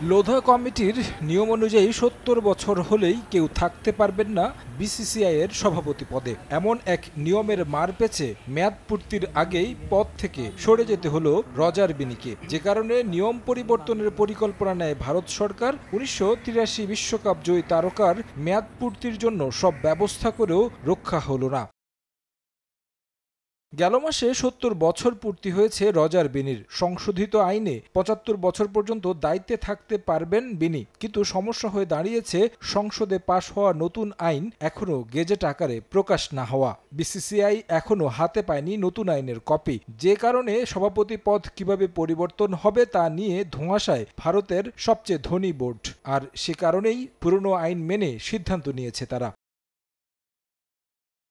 লোধা কমিটির নিয়ম অনুযায়ী ৭০ বছর হলেই কেউ থাকতে পারবেন না বিসিসিআই এর সভাপতি পদে। এমন এক নিয়মের মার পেছে মেয়াদ পূর্তির আগেই পদ থেকে সরে যেতে হলো রজার বিনিকে, যে কারণে নিয়ম পরিবর্তনের পরিকল্পনা নেয় ভারত সরকার। ১৯৮৩ বিশ্বকাপ জয়ী তারকার মেয়াদ পূর্তির জন্য সব ব্যবস্থা করেও রক্ষা হলো না। গেল মাসে ৭০ বছর পূর্তি হয়েছে রজার বিনির। সংশোধিত আইনে ৭৫ বছর পর্যন্ত দায়িত্বে থাকতে পারবেন বিনি, কিন্তু সমস্যা হয়ে দাঁড়িয়েছে সংসদে পাশ হওয়া নতুন আইন এখনও গেজেট আকারে প্রকাশ না হওয়া। বিসিসিআই এখনও হাতে পায়নি নতুন আইনের কপি, যে কারণে সভাপতি পদ কিভাবে পরিবর্তন হবে তা নিয়ে ধোঁয়াশায় ভারতের সবচেয়ে ধনী বোর্ড। আর সে কারণেই পুরনো আইন মেনে সিদ্ধান্ত নিয়েছে তারা।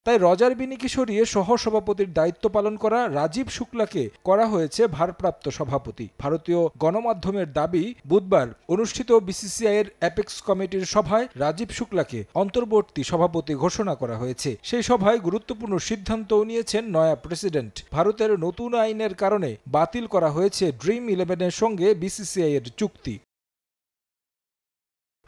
তাই রজার বিনিকে সরিয়ে সহসভাপতির দায়িত্ব পালন করা রাজীব শুক্লাকে করা হয়েছে ভারপ্রাপ্ত সভাপতি। ভারতীয় গণমাধ্যমের দাবি, বুধবার অনুষ্ঠিত বিসিসিআইয়ের অ্যাপেক্স কমিটির সভায় রাজীব শুক্লাকে অন্তর্বর্তী সভাপতি ঘোষণা করা হয়েছে। সেই সভায় গুরুত্বপূর্ণ সিদ্ধান্তও নিয়েছেন নয়া প্রেসিডেন্ট। ভারতের নতুন আইনের কারণে বাতিল করা হয়েছে ড্রিম ইলেভেনের সঙ্গে বিসিসিআইয়ের চুক্তি।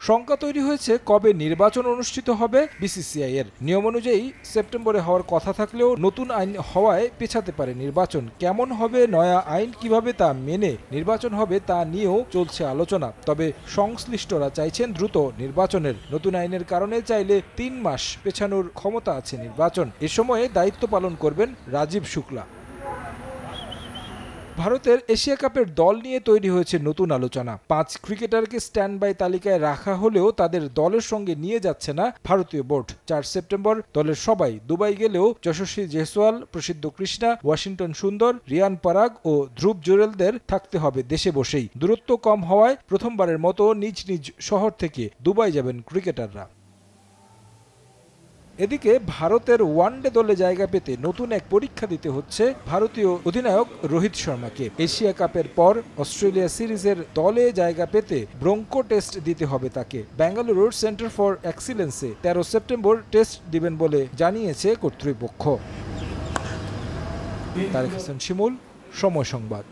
শঙ্কা তৈরি হয়েছে কবে নির্বাচন অনুষ্ঠিত হবে বিসিসিআই এর। নিয়ম অনুযায়ী সেপ্টেম্বরে হওয়ার কথা থাকলেও নতুন আইন হওয়ায় পেছাতে পারে নির্বাচন। কেমন হবে নয়া আইন, কিভাবে তা মেনে নির্বাচন হবে তা নিয়েও চলছে আলোচনা। তবে সংশ্লিষ্টরা চাইছেন দ্রুত নির্বাচনের। নতুন আইনের কারণে চাইলে ৩ মাস পেছানোর ক্ষমতা আছে নির্বাচন। এ সময়ে দায়িত্ব পালন করবেন রাজীব শুক্লা। ভারতের এশিয়া কাপের দল নিয়ে তৈরি হয়েছে নতুন আলোচনা। ৫ ক্রিকেটারকে স্ট্যান্ড বাই তালিকায় রাখা হলেও তাদের দলের সঙ্গে নিয়ে যাচ্ছে না ভারতীয় বোর্ড। ৪ সেপ্টেম্বর দলের সবাই দুবাই গেলেও যশস্বী জয়সওয়াল, প্রসিদ্ধ কৃষ্ণা, ওয়াশিংটন সুন্দর, রিয়ান পরাগ ও ধ্রুব জুরেলদের থাকতে হবে দেশে বসেই। দূরত্ব কম হওয়ায় প্রথমবারের মতো নিজ নিজ শহর থেকে দুবাই যাবেন ক্রিকেটাররা। এদিকে ভারতের ওয়ানডে দলে জায়গা পেতে নতুন এক পরীক্ষা দিতে হচ্ছে ভারতীয় অধিনায়ক রোহিত শর্মাকে। এশিয়া কাপের পর অস্ট্রেলিয়া সিরিজের দলে জায়গা পেতে ব্রঙ্কো টেস্ট দিতে হবে তাকে। বেঙ্গালুরুর সেন্টার ফর এক্সিলেন্সে ১৩ সেপ্টেম্বর টেস্ট দিবেন বলে জানিয়েছে কর্তৃপক্ষ। তারেক হাসান শিমুল, সময় সংবাদ।